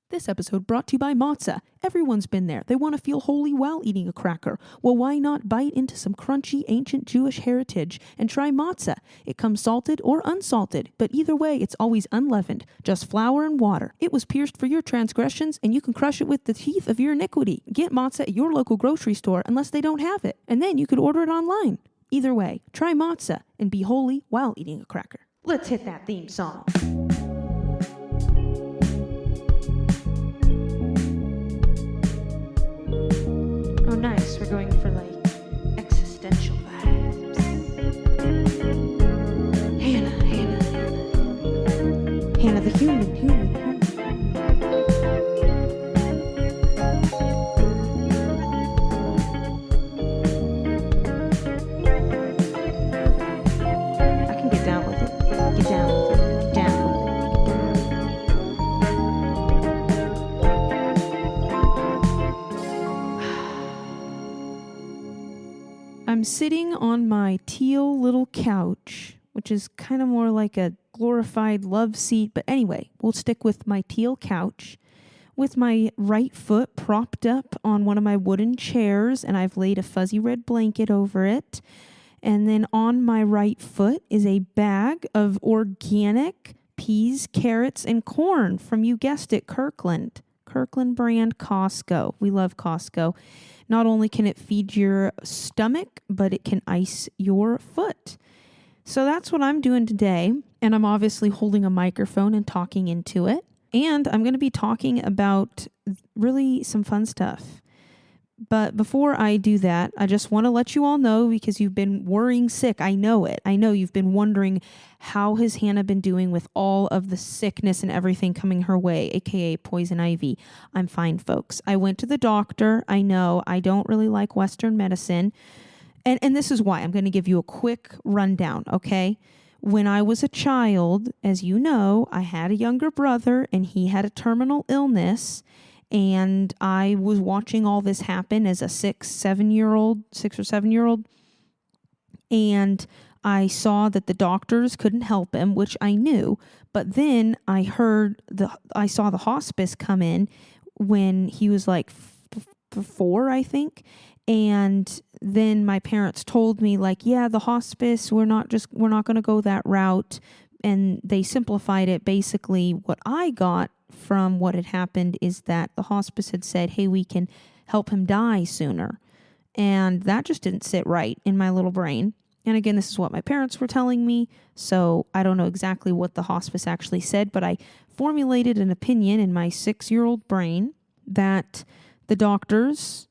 This episode brought to you by matzah. Everyone's been there. They want to feel holy while eating a cracker. Well, why not bite into some crunchy ancient Jewish heritage and try matzah? It comes salted or unsalted, but either way, it's always unleavened, just flour and water. It was pierced for your transgressions, and you can crush it with the teeth of your iniquity. Get matzah at your local grocery store unless they don't have it, and then you could order it online. Either way, try matzah and be holy while eating a cracker. Let's hit that theme song. Oh, nice. We're going for, existential vibes. Hannah the human. I can get down with it. Get down with it. Get down with it. I'm sitting on my teal little couch, which is kind of more like a glorified love seat. But anyway, we'll stick with my teal couch with my right foot propped up on one of my wooden chairs, and I've laid a fuzzy red blanket over it. And then on my right foot is a bag of organic peas, carrots, and corn from, you guessed it, Kirkland brand Costco. We love Costco. Not only can it feed your stomach, but it can ice your foot. So that's what I'm doing today. And I'm obviously holding a microphone and talking into it. And I'm going to be talking about really some fun stuff. But before I do that, I just want to let you all know, because you've been worrying sick. I know it. I know you've been wondering, how has Hannah been doing with all of the sickness and everything coming her way, aka poison ivy? I'm fine, folks. I went to the doctor. I know I don't really like Western medicine. And this is why. I'm going to give you a quick rundown, okay? When I was a child, as you know, I had a younger brother and he had a terminal illness. And I was watching all this happen as a 6 or 7 year old. And I saw that the doctors couldn't help him, which I knew. But then I saw the hospice come in when he was like 4, I think. And then my parents told me, yeah, the hospice, we're not going to go that route. And they simplified it. Basically, what I got from what had happened is that the hospice had said, hey, we can help him die sooner. And that just didn't sit right in my little brain. And again, this is what my parents were telling me. So I don't know exactly what the hospice actually said, but I formulated an opinion in my 6-year-old brain that the doctors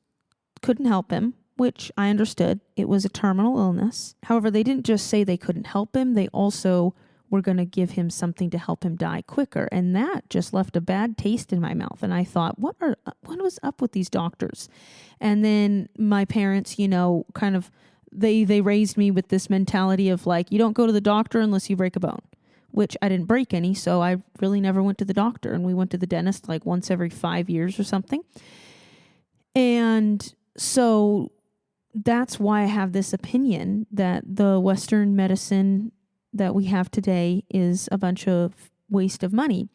couldn't help him, which I understood. It was a terminal illness. However, they didn't just say they couldn't help him. They also were going to give him something to help him die quicker. And that just left a bad taste in my mouth. And I thought, what was up with these doctors? And then my parents, kind of, they raised me with this mentality of you don't go to the doctor unless you break a bone, which I didn't break any. So I really never went to the doctor. And we went to the dentist once every 5 years or something. And so that's why I have this opinion that the Western medicine that we have today is a bunch of waste of money.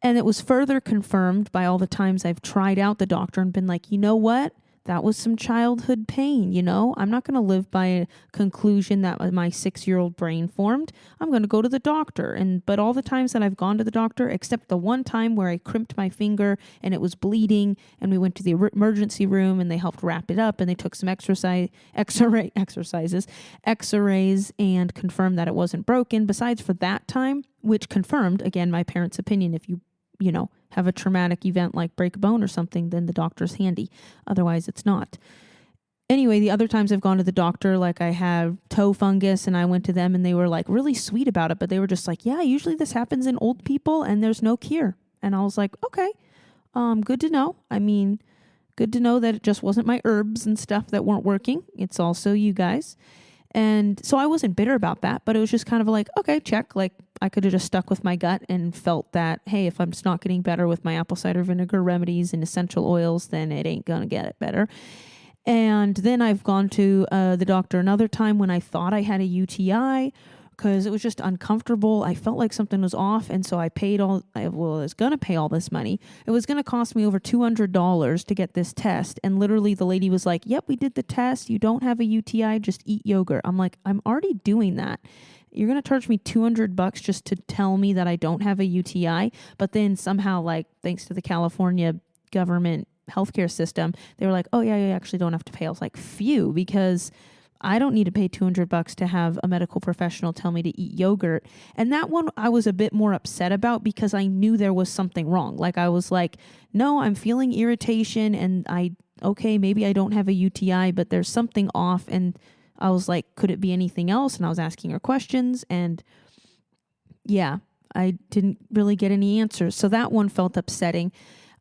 And it was further confirmed by all the times I've tried out the doctor and been like, you know what? That was some childhood pain, I'm not going to live by a conclusion that my 6-year-old brain formed. I'm going to go to the doctor. But all the times that I've gone to the doctor, except the one time where I crimped my finger and it was bleeding, and we went to the emergency room and they helped wrap it up and they took some x-rays and confirmed that it wasn't broken. Besides for that time, which confirmed, again, my parents' opinion, if you have a traumatic event like break a bone or something, then the doctor's handy. Otherwise, it's not. Anyway, the other times I've gone to the doctor, I have toe fungus, and I went to them and they were really sweet about it, but they were just yeah, usually this happens in old people and there's no cure. And I was like, okay, good to know. I mean, good to know that it just wasn't my herbs and stuff that weren't working. It's also you guys. And so I wasn't bitter about that, but it was just kind of okay, check. I could have just stuck with my gut and felt that, hey, if I'm just not getting better with my apple cider vinegar remedies and essential oils, then it ain't going to get it better. And then I've gone to the doctor another time when I thought I had a UTI, because it was just uncomfortable. I felt like something was off. And so I was going to pay all this money. It was going to cost me over $200 to get this test. And literally the lady was like, yep, we did the test. You don't have a UTI. Just eat yogurt. I'm like, I'm already doing that. You're going to charge me $200 just to tell me that I don't have a UTI. But then somehow, like, thanks to the California government healthcare system, they were like, oh yeah, you actually don't have to pay. I was like, phew, because I don't need to pay $200 to have a medical professional tell me to eat yogurt. And that one I was a bit more upset about because I knew there was something wrong. Like, I was like, no, I'm feeling irritation and okay, maybe I don't have a UTI, but there's something off. And I was like, could it be anything else? And I was asking her questions, and yeah, I didn't really get any answers. So that one felt upsetting.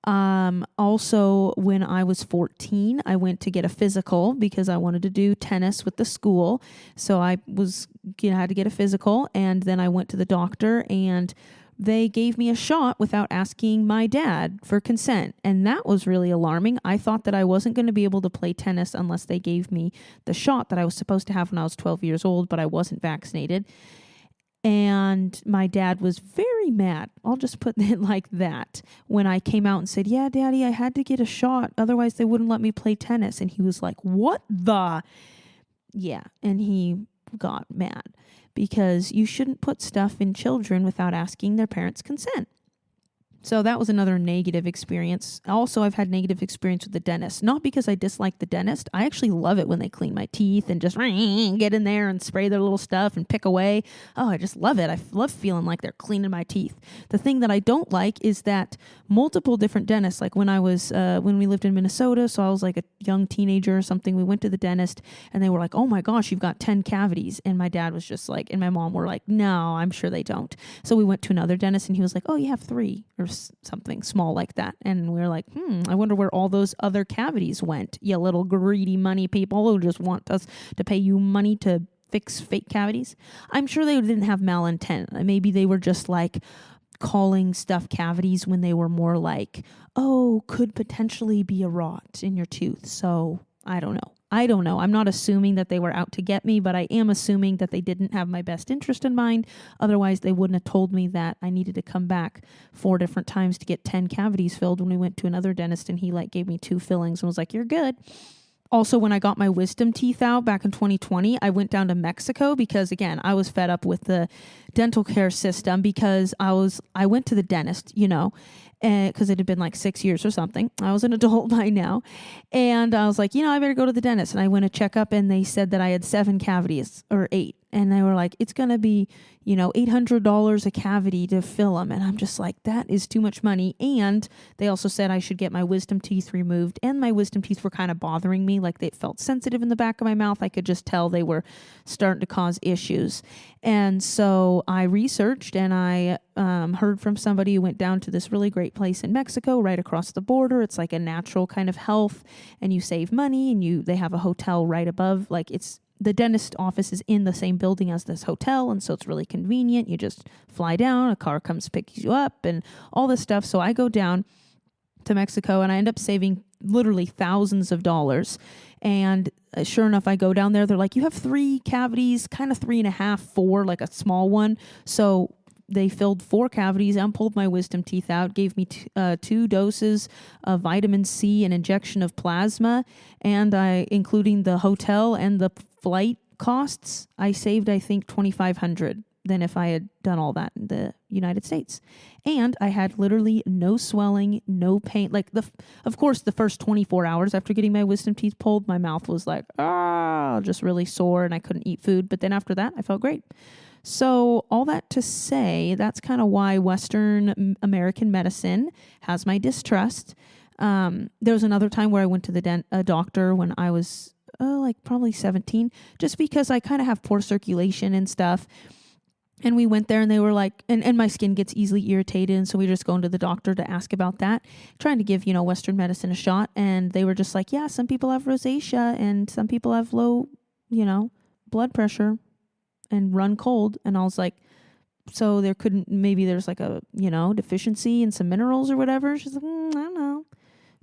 Also, when I was 14, I went to get a physical because I wanted to do tennis with the school. So I had to get a physical, and then I went to the doctor, and they gave me a shot without asking my dad for consent. And that was really alarming. I thought that I wasn't going to be able to play tennis unless they gave me the shot that I was supposed to have when I was 12 years old, but I wasn't vaccinated. And my dad was very mad. I'll just put it like that. When I came out and said, yeah, Daddy, I had to get a shot. Otherwise, they wouldn't let me play tennis. And he was like, what the? Yeah. And he got mad because you shouldn't put stuff in children without asking their parents' consent. So that was another negative experience. Also, I've had negative experience with the dentist. Not because I dislike the dentist. I actually love it when they clean my teeth and just get in there and spray their little stuff and pick away. Oh, I just love it. I love feeling like they're cleaning my teeth. The thing that I don't like is that multiple different dentists, like when we lived in Minnesota, so I was like a young teenager or something, we went to the dentist and they were like, oh my gosh, you've got 10 cavities. And my dad was just like, and my mom were like, no, I'm sure they don't. So we went to another dentist and he was like, oh, you have 3 or something small like that. And we were like, I wonder where all those other cavities went. You little greedy money people who just want us to pay you money to fix fake cavities. I'm sure they didn't have malintent. Maybe they were just like calling stuff cavities when they were more like, oh, could potentially be a rot in your tooth. So I don't know. I'm not assuming that they were out to get me, but I am assuming that they didn't have my best interest in mind. Otherwise, they wouldn't have told me that I needed to come back 4 different times to get 10 cavities filled when we went to another dentist, and he gave me 2 fillings and was like, you're good. Also, when I got my wisdom teeth out back in 2020, I went down to Mexico because, again, I was fed up with the dental care system because I went to the dentist, because it had been like 6 years or something. I was an adult by now. And I was like, I better go to the dentist. And I went to check up and they said that I had 7 cavities or 8. And they were like, it's going to be, $800 a cavity to fill them. And I'm just like, that is too much money. And they also said I should get my wisdom teeth removed. And my wisdom teeth were kind of bothering me. Like, they felt sensitive in the back of my mouth. I could just tell they were starting to cause issues. And so I researched and I heard from somebody who went down to this really great place in Mexico right across the border. It's like a natural kind of health, and you save money, and they have a hotel right above. The dentist office is in the same building as this hotel, and so it's really convenient. You just fly down, a car comes, picks you up, and all this stuff. So I go down to Mexico, and I end up saving literally thousands of dollars. And sure enough, I go down there. They're like, you have 3 cavities, kind of 3.5, 4, like a small one. So they filled 4 cavities and pulled my wisdom teeth out, gave me 2 doses of vitamin C, an injection of plasma, and including the hotel and the flight costs, I saved, I think, $2,500 than if I had done all that in the United States. And I had literally no swelling, no pain. Of course, the first 24 hours after getting my wisdom teeth pulled, my mouth was like, just really sore, and I couldn't eat food. But then after that, I felt great. So all that to say, that's kind of why Western American medicine has my distrust. There was another time where I went to a doctor when I was probably 17, just because I kind of have poor circulation and stuff. And we went there and they were like, and my skin gets easily irritated. And so we just go into the doctor to ask about that, trying to give, Western medicine a shot. And they were just like, yeah, some people have rosacea and some people have low, blood pressure and run cold. And I was like, so maybe there's like a, deficiency in some minerals or whatever. She's like, I don't know.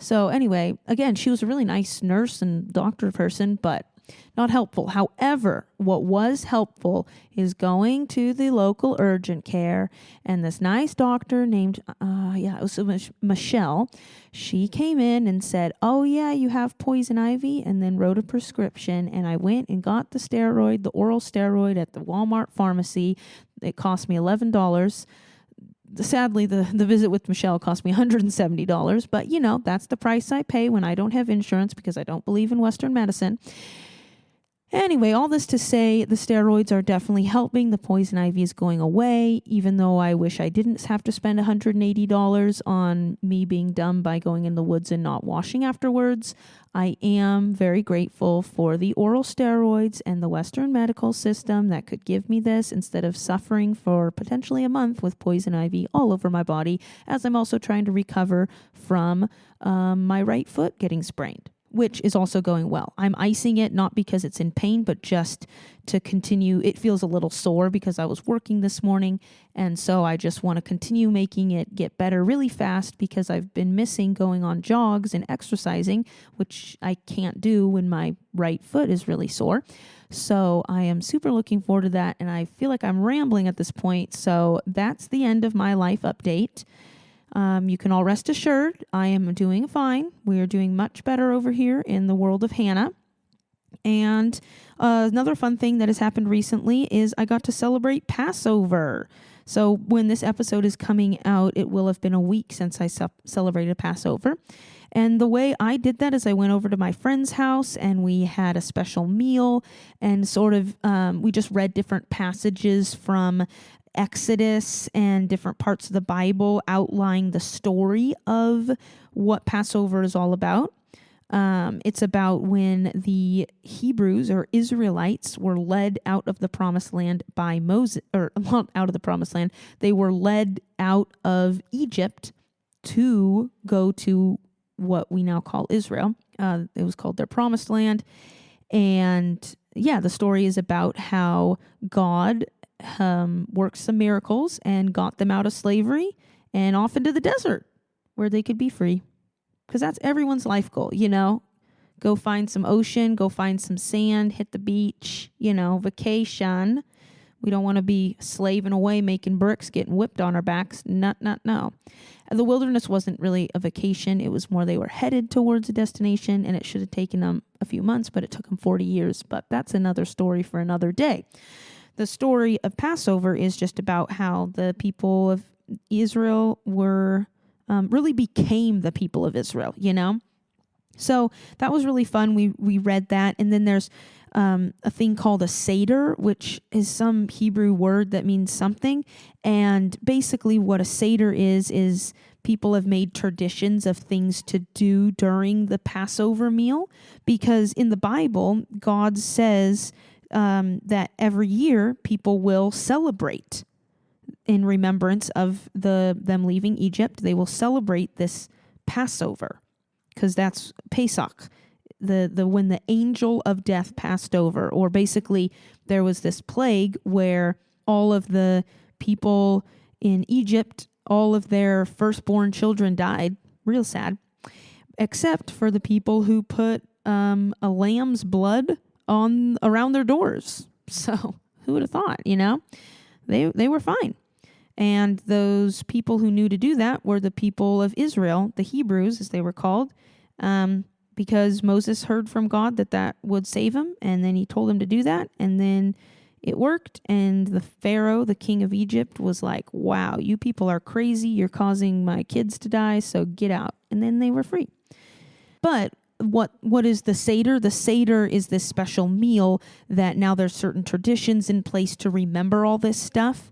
So anyway, again, she was a really nice nurse and doctor person, but Not helpful. However, what was helpful is going to the local urgent care, and this nice doctor named, it was Michelle. She came in and said, "Oh yeah, you have poison ivy," and then wrote a prescription. And I went and got the oral steroid at the Walmart pharmacy. It cost me $11. Sadly, the visit with Michelle cost me $170, but that's the price I pay when I don't have insurance because I don't believe in Western medicine. Anyway, all this to say, the steroids are definitely helping. The poison ivy is going away, even though I wish I didn't have to spend $180 on me being dumb by going in the woods and not washing afterwards. I am very grateful for the oral steroids and the Western medical system that could give me this instead of suffering for potentially a month with poison ivy all over my body, as I'm also trying to recover from my right foot getting sprained, which is also going well. I'm icing it, not because it's in pain, but just to continue. It feels a little sore because I was working this morning, and so I just want to continue making it get better really fast because I've been missing going on jogs and exercising, which I can't do when my right foot is really sore. So I am super looking forward to that, and I feel like I'm rambling at this point, so that's the end of my life update. You can all rest assured I am doing fine. We are doing much better over here in the world of Hannah. And another fun thing that has happened recently is I got to celebrate Passover. So when this episode is coming out, it will have been a week since I celebrated Passover. And the way I did that is I went over to my friend's house and we had a special meal and we just read different passages from Exodus and different parts of the Bible outlining the story of what Passover is all about. It's about when the Hebrews or Israelites were led out of the promised land by Moses, or not out of the promised land. They were led out of Egypt to go to what we now call Israel. It was called their promised land. And the story is about how God worked some miracles and got them out of slavery and off into the desert where they could be free. Because that's everyone's life goal, Go find some ocean, go find some sand, hit the beach, vacation. We don't want to be slaving away, making bricks, getting whipped on our backs. No. The wilderness wasn't really a vacation. It was more they were headed towards a destination, and it should have taken them a few months, but it took them 40 years. But that's another story for another day. The story of Passover is just about how the people of Israel were really became the people of Israel, So that was really fun. We read that. And then there's a thing called a Seder, which is some Hebrew word that means something. And basically what a Seder is people have made traditions of things to do during the Passover meal. Because in the Bible, God says that every year people will celebrate in remembrance of them leaving Egypt. They will celebrate this Passover because that's Pesach, the when the angel of death passed over, or basically there was this plague where all of the people in Egypt, all of their firstborn children died, real sad, except for the people who put a lamb's blood around their doors. So who would have thought, they were fine. And those people who knew to do that were the people of Israel, the Hebrews, as they were called, because Moses heard from God that would save him, and then he told him to do that, and then it worked, and the Pharaoh, the king of Egypt, was like, wow, you people are crazy, you're causing my kids to die, so get out. And then they were free. But what is the Seder? The Seder is this special meal that now there's certain traditions in place to remember all this stuff.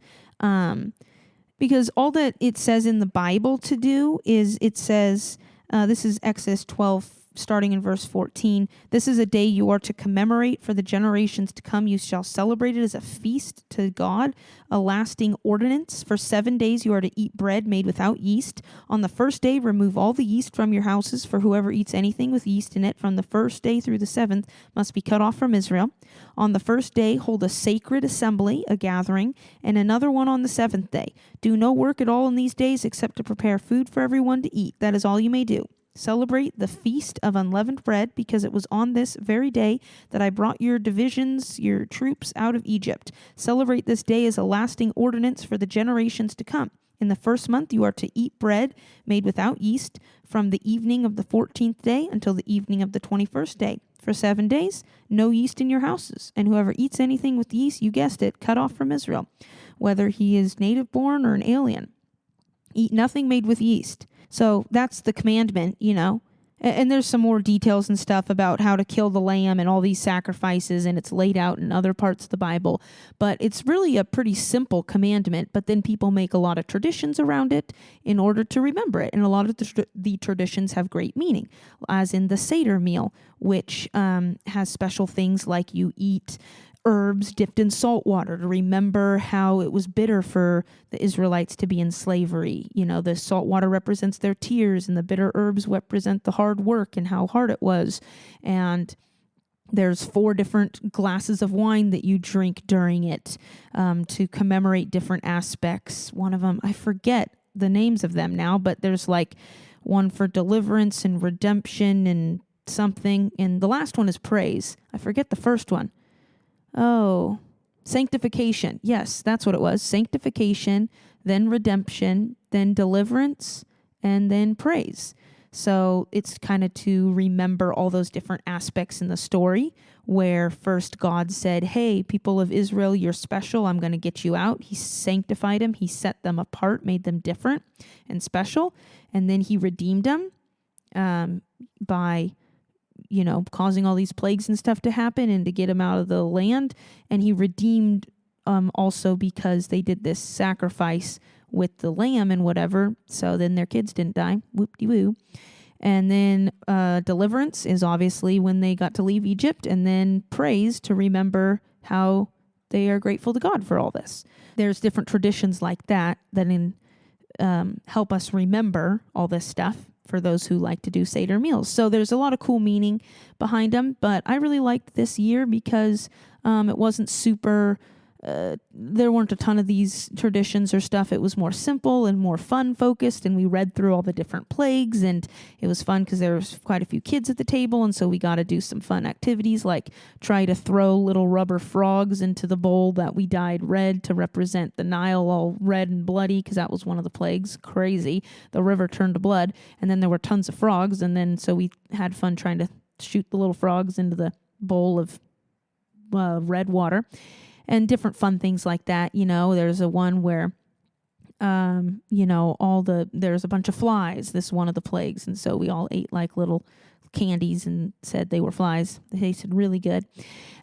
Because all that it says in the Bible to do is it says, this is Exodus 12, starting in verse 14. This is a day you are to commemorate for the generations to come. You shall celebrate it as a feast to God, a lasting ordinance. For 7 days you are to eat bread made without yeast. On the first day, remove all the yeast from your houses, for whoever eats anything with yeast in it from the first day through the seventh must be cut off from Israel. On the first day, hold a sacred assembly, a gathering, and another one on the seventh day. Do no work at all in these days except to prepare food for everyone to eat. That is all you may do. Celebrate the Feast of Unleavened Bread, because it was on this very day that I brought your divisions, your troops out of Egypt. Celebrate this day as a lasting ordinance for the generations to come. In the first month you are to eat bread made without yeast from the evening of the 14th day until the evening of the 21st day. For 7 days, no yeast in your houses. And whoever eats anything with yeast, you guessed it, cut off from Israel, whether he is native born or an alien. Eat nothing made with yeast. So that's the commandment, And there's some more details and stuff about how to kill the lamb and all these sacrifices, and it's laid out in other parts of the Bible. But it's really a pretty simple commandment, but then people make a lot of traditions around it in order to remember it. And a lot of the traditions have great meaning, as in the Seder meal, which has special things like you eat herbs dipped in salt water to remember how it was bitter for the Israelites to be in slavery. The salt water represents their tears, and the bitter herbs represent the hard work and how hard it was. And there's 4 different glasses of wine that you drink during it to commemorate different aspects. One of them, I forget the names of them now, but there's like one for deliverance and redemption and something. And the last one is praise. I forget the first one. Oh, sanctification. Yes, that's what it was. Sanctification, then redemption, then deliverance, and then praise. So it's kind of to remember all those different aspects in the story where first God said, hey, people of Israel, you're special. I'm going to get you out. He sanctified them. He set them apart, made them different and special. And then he redeemed them by causing all these plagues and stuff to happen and to get them out of the land. And he redeemed also because they did this sacrifice with the lamb and whatever. So then their kids didn't die. Whoop-de-woo. And then deliverance is obviously when they got to leave Egypt. And then praise to remember how they are grateful to God for all this. There's different traditions like that help us remember all this stuff for those who like to do Seder meals. So there's a lot of cool meaning behind them, but I really liked this year because it wasn't super, there weren't a ton of these traditions or stuff. It was more simple and more fun focused, and we read through all the different plagues, and it was fun because there was quite a few kids at the table, and so we got to do some fun activities like try to throw little rubber frogs into the bowl that we dyed red to represent the Nile all red and bloody, because that was one of the plagues. Crazy. The river turned to blood, and then there were tons of frogs, and then so we had fun trying to shoot the little frogs into the bowl of red water. And different fun things like that. There's a one where, there's a bunch of flies. This is one of the plagues. And so we all ate like little candies and said they were flies. They tasted really good.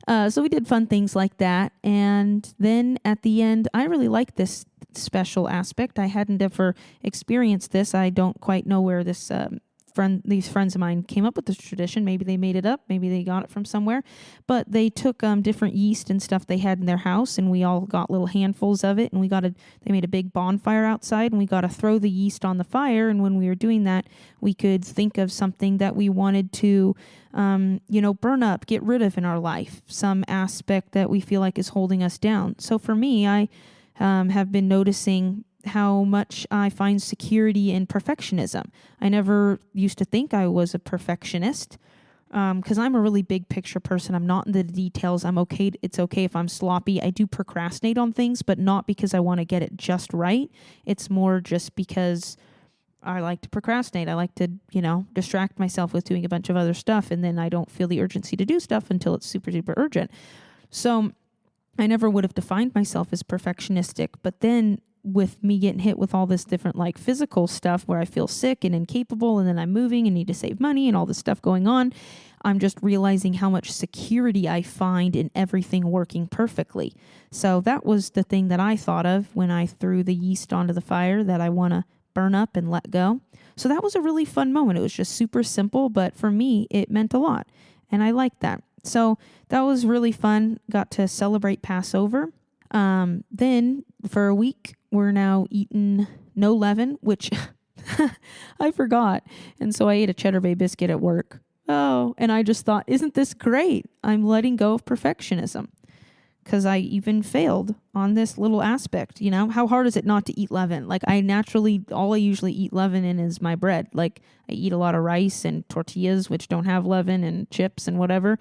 So we did fun things like that. And then at the end, I really liked this special aspect. I hadn't ever experienced this. I don't quite know where these friends of mine came up with this tradition. Maybe they made it up. Maybe they got it from somewhere. But they took different yeast and stuff they had in their house, and we all got little handfuls of it, and they made a big bonfire outside, and we got to throw the yeast on the fire. And when we were doing that, we could think of something that we wanted to, burn up, get rid of in our life, some aspect that we feel like is holding us down. So for me, I have been noticing how much I find security in perfectionism. I never used to think I was a perfectionist because I'm a really big picture person. I'm not in the details. It's okay if I'm sloppy. I do procrastinate on things, but not because I want to get it just right. It's more just because I like to procrastinate. I like to, distract myself with doing a bunch of other stuff, and then I don't feel the urgency to do stuff until it's super, super urgent. So I never would have defined myself as perfectionistic, but then with me getting hit with all this different like physical stuff where I feel sick and incapable, and then I'm moving and need to save money and all this stuff going on, I'm just realizing how much security I find in everything working perfectly. So that was the thing that I thought of when I threw the yeast onto the fire that I want to burn up and let go. So that was a really fun moment. It was just super simple, but for me, it meant a lot. And I liked that. So that was really fun. Got to celebrate Passover. Then for a week, we're now eating no leaven, which I forgot. And so I ate a Cheddar Bay biscuit at work. Oh, and I just thought, isn't this great? I'm letting go of perfectionism. because I even failed on this little aspect. How hard is it not to eat leaven? Like all I usually eat leaven in is my bread. Like I eat a lot of rice and tortillas, which don't have leaven, and chips and whatever.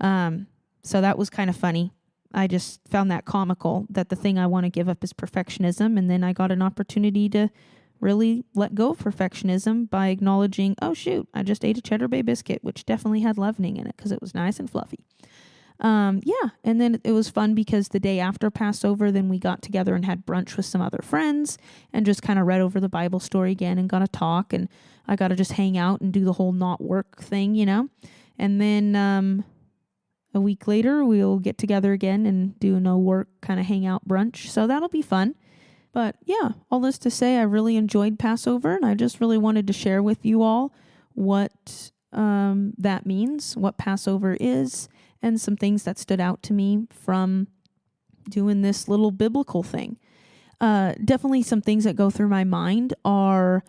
So that was kind of funny. I just found that comical, that the thing I want to give up is perfectionism. And then I got an opportunity to really let go of perfectionism by acknowledging, oh shoot, I just ate a Cheddar Bay biscuit, which definitely had leavening in it because it was nice and fluffy. And then it was fun because the day after Passover, then we got together and had brunch with some other friends and just kind of read over the Bible story again and got to talk, and I got to just hang out and do the whole not work thing, And then a week later, we'll get together again and do no work kind of hangout brunch. So that'll be fun. But yeah, all this to say, I really enjoyed Passover, and I just really wanted to share with you all what that means, what Passover is, and some things that stood out to me from doing this little biblical thing. Definitely some things that go through my mind are,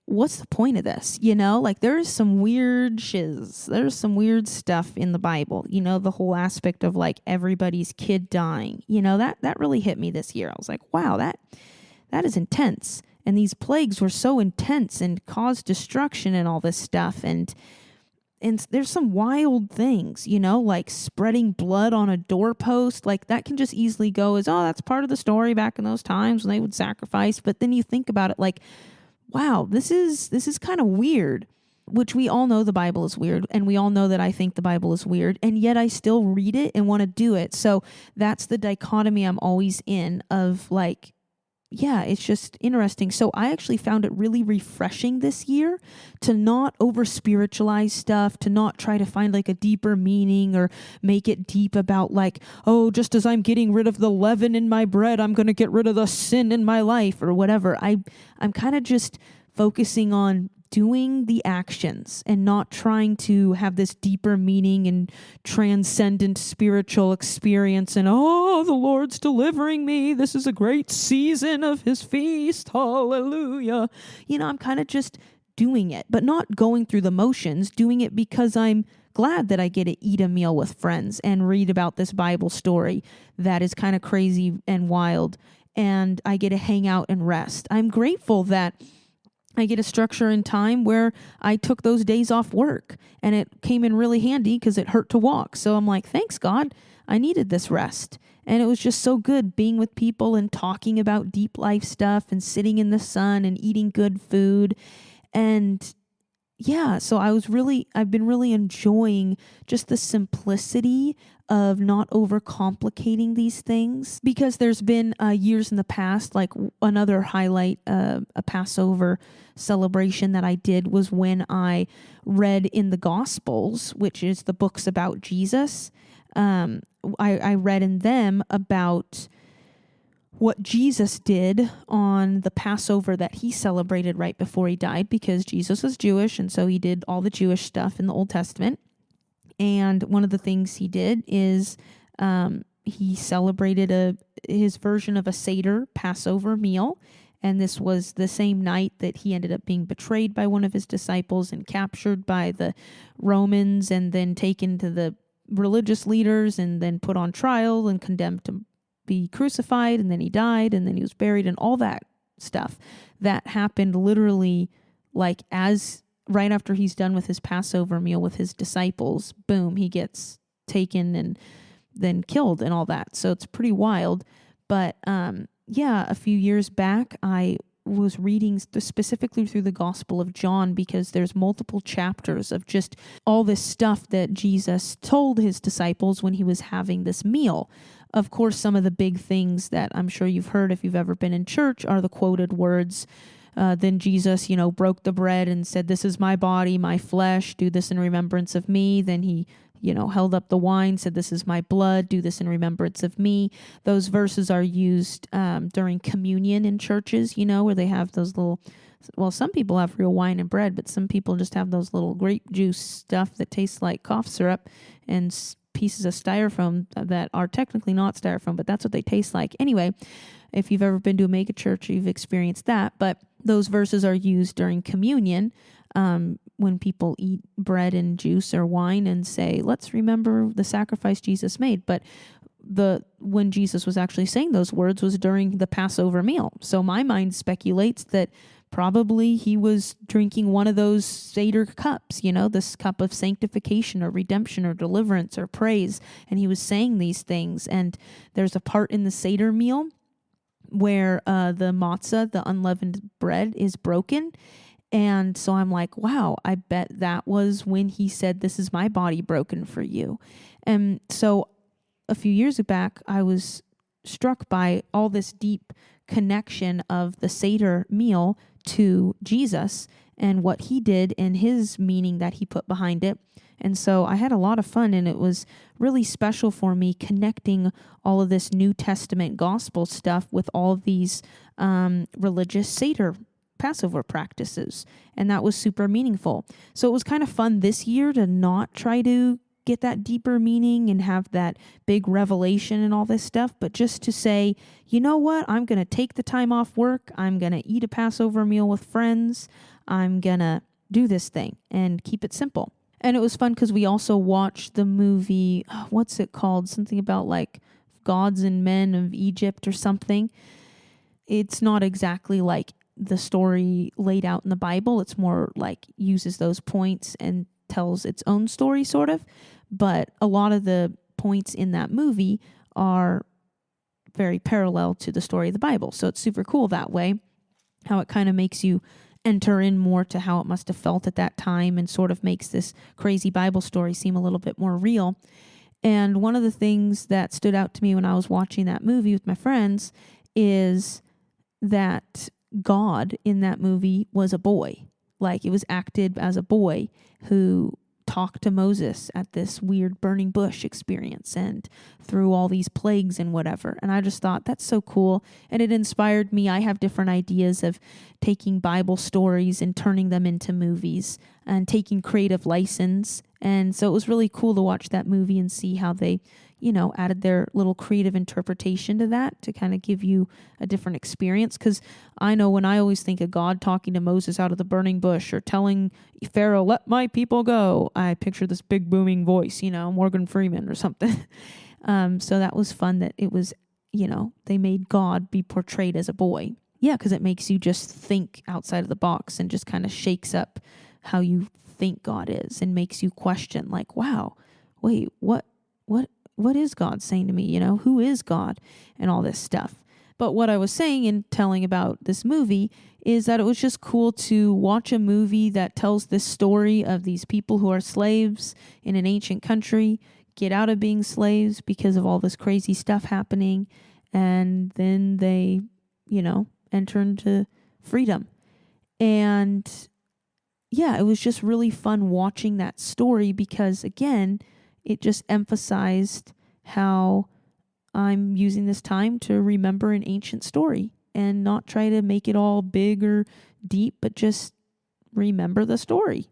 what's the point of this? Like there's some weird shiz. There's some weird stuff in the Bible. The whole aspect of like everybody's kid dying. That really hit me this year. I was like, wow, that is intense. And these plagues were so intense and caused destruction and all this stuff. And there's some wild things, like spreading blood on a doorpost. Like that can just easily go as, oh, that's part of the story back in those times when they would sacrifice. But then you think about it like, wow, this is kind of weird, which we all know the Bible is weird. And we all know that I think the Bible is weird. And yet I still read it and want to do it. So that's the dichotomy I'm always in of like, yeah, it's just interesting. So I actually found it really refreshing this year to not over spiritualize stuff, to not try to find like a deeper meaning or make it deep about like, oh, just as I'm getting rid of the leaven in my bread, I'm going to get rid of the sin in my life or whatever. I'm kind of just focusing on doing the actions and not trying to have this deeper meaning and transcendent spiritual experience and, oh, the Lord's delivering me. This is a great season of his feast. Hallelujah. I'm kind of just doing it, but not going through the motions, doing it because I'm glad that I get to eat a meal with friends and read about this Bible story that is kind of crazy and wild, and I get to hang out and rest. I'm grateful that I get a structure in time where I took those days off work, and it came in really handy because it hurt to walk. So I'm like, thanks God, I needed this rest. And it was just so good being with people and talking about deep life stuff and sitting in the sun and eating good food. And yeah, so I've been really enjoying just the simplicity of not overcomplicating these things, because there's been years in the past, like another highlight, a Passover celebration that I did was when I read in the Gospels, which is the books about Jesus. I read in them about what Jesus did on the Passover that he celebrated right before he died, because Jesus was Jewish, and so he did all the Jewish stuff in the Old Testament. And one of the things he did is he celebrated his version of a Seder Passover meal. And this was the same night that he ended up being betrayed by one of his disciples and captured by the Romans and then taken to the religious leaders and then put on trial and condemned to be crucified. And then he died, and then he was buried, and all that stuff that happened literally like right after he's done with his Passover meal with his disciples. Boom, he gets taken and then killed and all that. So it's pretty wild. But a few years back, I was reading specifically through the Gospel of John, because there's multiple chapters of just all this stuff that Jesus told his disciples when he was having this meal. Of course, some of the big things that I'm sure you've heard if you've ever been in church are the quoted words. Then Jesus, broke the bread and said, "This is my body, my flesh. Do this in remembrance of me." Then he, held up the wine, said, "This is my blood. Do this in remembrance of me." Those verses are used during communion in churches, where they have those little, well, some people have real wine and bread, but some people just have those little grape juice stuff that tastes like cough syrup and pieces of styrofoam that are technically not styrofoam, but that's what they taste like. Anyway, if you've ever been to a mega church, you've experienced that. But those verses are used during communion when people eat bread and juice or wine and say, let's remember the sacrifice Jesus made. But when Jesus was actually saying those words was during the Passover meal. So my mind speculates that probably he was drinking one of those Seder cups, this cup of sanctification or redemption or deliverance or praise. And he was saying these things. And there's a part in the Seder meal where the matzah, the unleavened bread, is broken. And so I'm like, wow, I bet that was when he said, "This is my body broken for you." And so a few years back, I was struck by all this deep connection of the Seder meal to Jesus and what he did and his meaning that he put behind it. And so I had a lot of fun, and it was really special for me connecting all of this New Testament gospel stuff with all of these religious Seder Passover practices. And that was super meaningful. So it was kind of fun this year to not try to get that deeper meaning and have that big revelation and all this stuff, but just to say, you know what, I'm going to take the time off work. I'm going to eat a Passover meal with friends. I'm going to do this thing and keep it simple. And it was fun because we also watched the movie, what's it called? Something about like Gods and Men of Egypt or something. It's not exactly like the story laid out in the Bible. It's more like uses those points and tells its own story, sort of. But a lot of the points in that movie are very parallel to the story of the Bible. So it's super cool that way, how it kind of makes you enter in more to how it must have felt at that time and sort of makes this crazy Bible story seem a little bit more real. And one of the things that stood out to me when I was watching that movie with my friends is that God in that movie was a boy. Like, it was acted as a boy who talked to Moses at this weird burning bush experience and through all these plagues and whatever. And I just thought, that's so cool. And it inspired me. I have different ideas of taking Bible stories and turning them into movies and taking creative license. And so it was really cool to watch that movie and see how they, added their little creative interpretation to that to kind of give you a different experience. Because I know when I always think of God talking to Moses out of the burning bush or telling Pharaoh, "Let my people go," I picture this big booming voice, Morgan Freeman or something. So that was fun that it was, they made God be portrayed as a boy. Yeah, because it makes you just think outside of the box and just kind of shakes up how you think God is and makes you question, like, wow, wait, what is God saying to me? Who is God and all this stuff. But what I was saying and telling about this movie is that it was just cool to watch a movie that tells this story of these people who are slaves in an ancient country, get out of being slaves because of all this crazy stuff happening, and then they, enter into freedom. And yeah, it was just really fun watching that story because, again, it just emphasized how I'm using this time to remember an ancient story and not try to make it all big or deep, but just remember the story.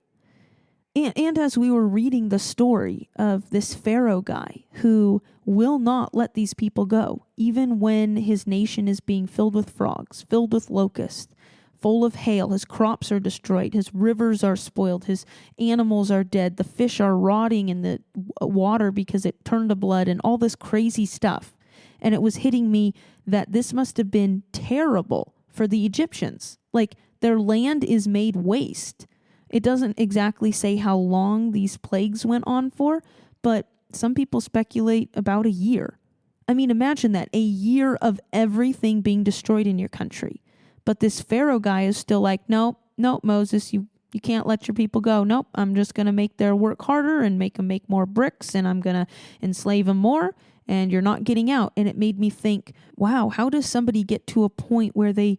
And as we were reading the story of this Pharaoh guy who will not let these people go, even when his nation is being filled with frogs, filled with locusts, full of hail, his crops are destroyed, his rivers are spoiled, his animals are dead, the fish are rotting in the water because it turned to blood, and all this crazy stuff. And it was hitting me that this must have been terrible for the Egyptians. Like, their land is made waste. It doesn't exactly say how long these plagues went on for, but some people speculate about a year. I mean, imagine that, a year of everything being destroyed in your country. But this Pharaoh guy is still like, nope, Moses, you can't let your people go. Nope, I'm just going to make their work harder and make them make more bricks, and I'm going to enslave them more, and you're not getting out. And it made me think, wow, how does somebody get to a point where they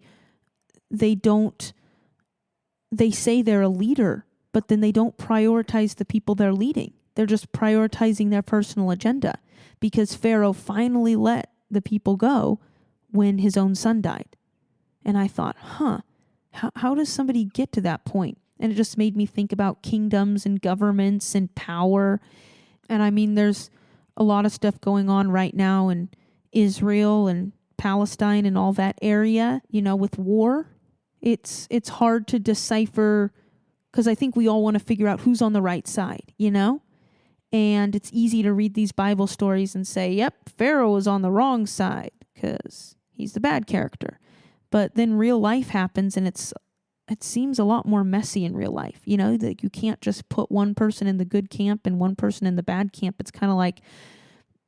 say they're a leader, but then they don't prioritize the people they're leading. They're just prioritizing their personal agenda because Pharaoh finally let the people go when his own son died. And I thought, how does somebody get to that point? And it just made me think about kingdoms and governments and power. And I mean, there's a lot of stuff going on right now in Israel and Palestine and all that area, with war. It's hard to decipher because I think we all want to figure out who's on the right side, And it's easy to read these Bible stories and say, yep, Pharaoh is on the wrong side because he's the bad character. But then real life happens, and it seems a lot more messy in real life. That you can't just put one person in the good camp and one person in the bad camp. It's kind of like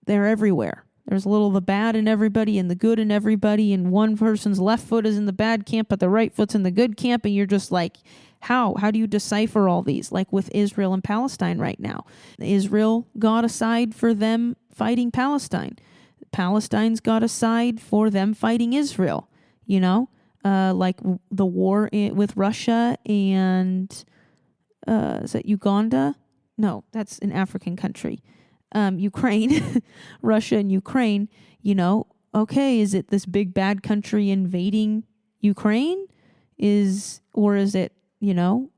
they're everywhere. There's a little of the bad in everybody and the good in everybody, and one person's left foot is in the bad camp, but the right foot's in the good camp, and you're just like, how do you decipher all these? Like with Israel and Palestine right now. Israel got a side for them fighting Palestine. Palestine's got a side for them fighting Israel, like the war with Russia and, is that Uganda? No, that's an African country. Ukraine, Russia and Ukraine, okay, is it this big bad country invading Ukraine? Or is it,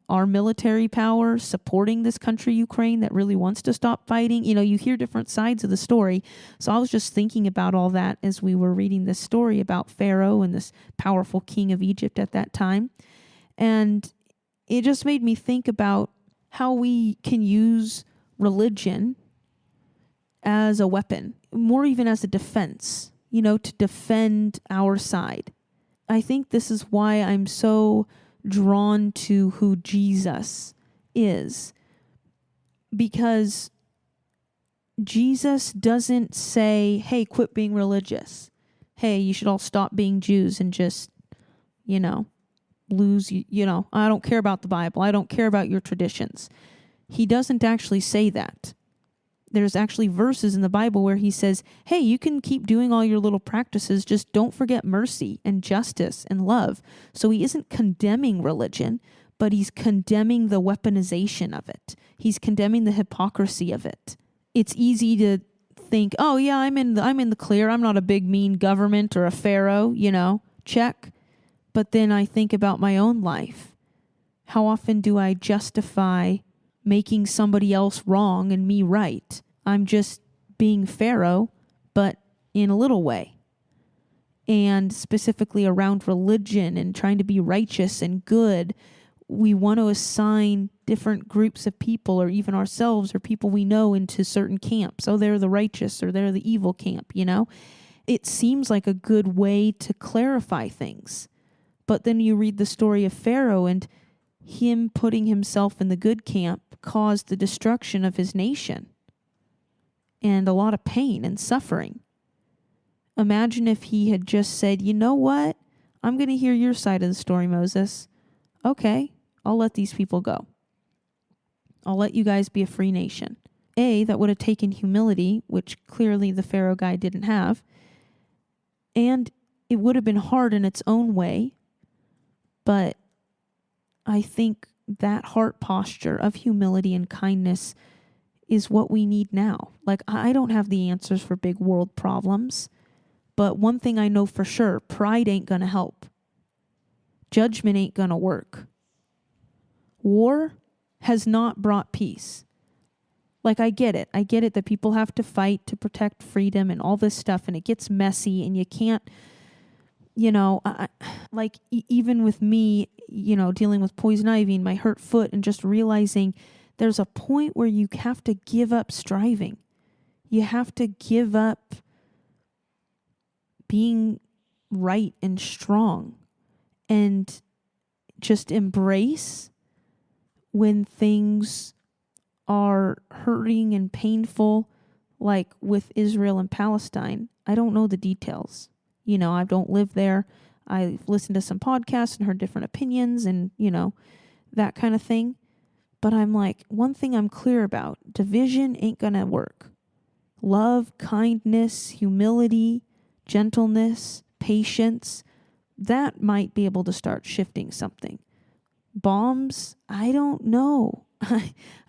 our military power supporting this country, Ukraine, that really wants to stop fighting? You hear different sides of the story. So I was just thinking about all that as we were reading this story about Pharaoh and this powerful king of Egypt at that time. And it just made me think about how we can use religion as a weapon, more even as a defense, to defend our side. I think this is why I'm so drawn to who Jesus is, because Jesus doesn't say, hey, quit being religious. Hey, you should all stop being Jews and just, lose, I don't care about the Bible. I don't care about your traditions. He doesn't actually say that. There's actually verses in the Bible where he says, hey, you can keep doing all your little practices, just don't forget mercy and justice and love. So he isn't condemning religion, but he's condemning the weaponization of it. He's condemning the hypocrisy of it. It's easy to think, oh yeah, I'm in the clear. I'm not a big mean government or a Pharaoh, check. But then I think about my own life. How often do I justify making somebody else wrong and me right? I'm just being Pharaoh, but in a little way. And specifically around religion and trying to be righteous and good, we want to assign different groups of people or even ourselves or people we know into certain camps. Oh, they're the righteous or they're the evil camp, It seems like a good way to clarify things. But then you read the story of Pharaoh, and him putting himself in the good camp caused the destruction of his nation and a lot of pain and suffering. Imagine if he had just said, you know what? I'm going to hear your side of the story, Moses. Okay, I'll let these people go. I'll let you guys be a free nation. That would have taken humility, which clearly the Pharaoh guy didn't have. And it would have been hard in its own way. But I think that heart posture of humility and kindness is what we need now. Like, I don't have the answers for big world problems, but one thing I know for sure, pride ain't gonna help. Judgment ain't gonna work. War has not brought peace. Like, I get it that people have to fight to protect freedom and all this stuff, and it gets messy, and you can't, even with me, dealing with poison ivy and my hurt foot, and just realizing there's a point where you have to give up striving. You have to give up being right and strong and just embrace when things are hurting and painful, like with Israel and Palestine. I don't know the details. I don't live there. I've listened to some podcasts and heard different opinions and, that kind of thing. But I'm like, one thing I'm clear about, division ain't gonna work. Love, kindness, humility, gentleness, patience, that might be able to start shifting something. Bombs, I don't know.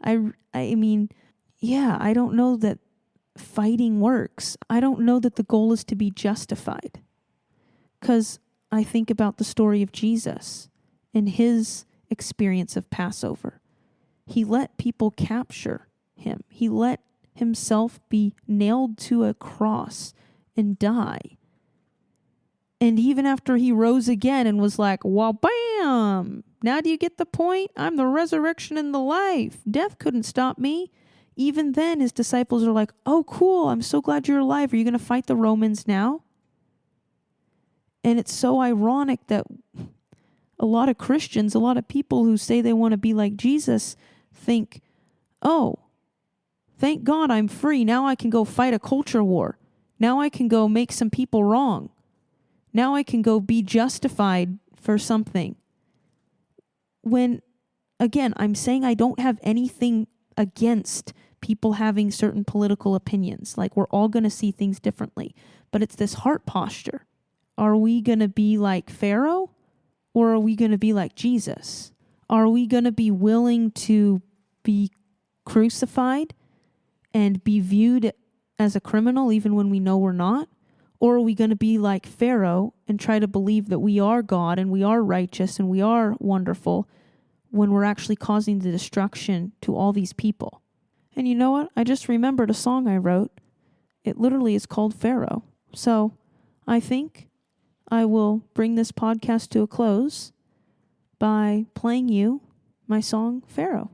I mean, I don't know that fighting works. I don't know that the goal is to be justified. Because I think about the story of Jesus and his experience of Passover. He let people capture him. He let himself be nailed to a cross and die. And even after he rose again and was like, well, bam! Now do you get the point? I'm the resurrection and the life. Death couldn't stop me. Even then, his disciples are like, oh, cool, I'm so glad you're alive. Are you going to fight the Romans now? And it's so ironic that a lot of Christians, a lot of people who say they want to be like Jesus think, oh, thank God I'm free. Now I can go fight a culture war. Now I can go make some people wrong. Now I can go be justified for something. When, again, I'm saying I don't have anything against people having certain political opinions. Like, we're all going to see things differently. But it's this heart posture. Are we going to be like Pharaoh? Or are we going to be like Jesus? Are we going to be willing to be crucified and be viewed as a criminal even when we know we're not? Or are we going to be like Pharaoh and try to believe that we are God and we are righteous and we are wonderful when we're actually causing the destruction to all these people? And you know what? I just remembered a song I wrote. It literally is called Pharaoh. So I think I will bring this podcast to a close by playing you my song, Pharaoh.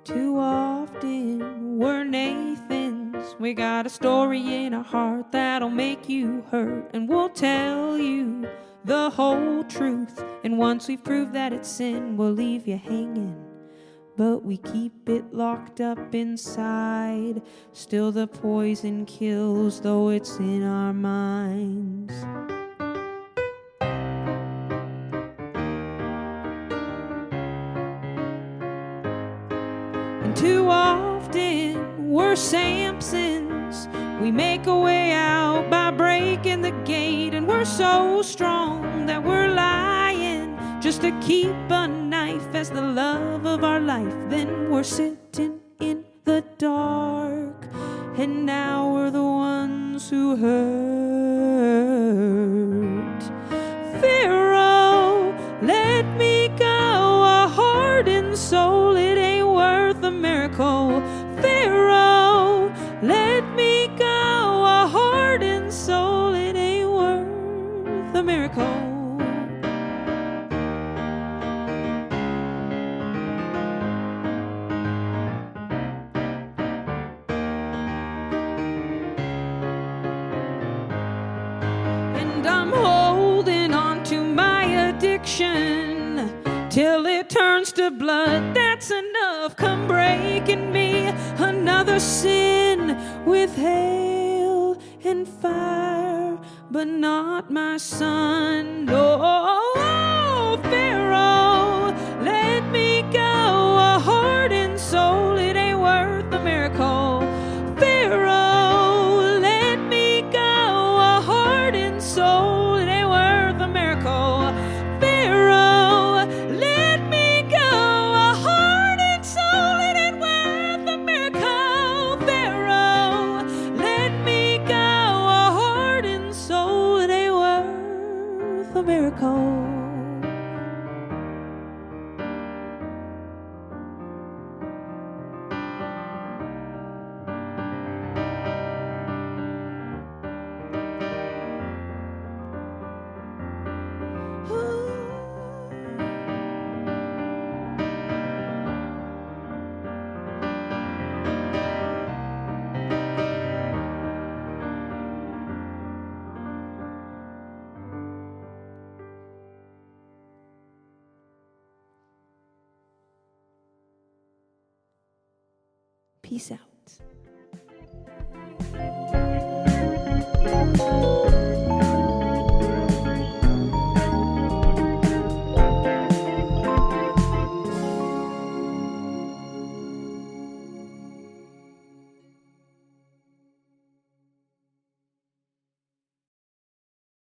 Too often we're Nathans. We got a story in our heart that'll make you hurt, and we'll tell you the whole truth. And once we've proved that it's sin, we'll leave you hanging. But we keep it locked up inside. Still the poison kills, though it's in our minds. And too often we're Samsons. We make a way out by breaking the gate, and we're so strong that we're lying just to keep a knife as the love of our life. Then we're sitting in the dark, and now we're the ones who hurt. Pharaoh, let me go, a heart and soul, it ain't worth a miracle. Pharaoh, let me go, a heart and soul, it ain't worth a miracle. And I'm holding on to my addiction till it turns to blood. That's enough, come breaking me. Another sin with hail and fire, but not my son. Oh, Pharaoh, let me go, a heart and soul, it ain't worth a miracle. Pharaoh, let me go, a heart and soul, it ain't worth a miracle. Pharaoh, let me go, a heart and soul, it ain't worth a miracle. Pharaoh, let me go, a heart and soul, it ain't worth a miracle. Peace out.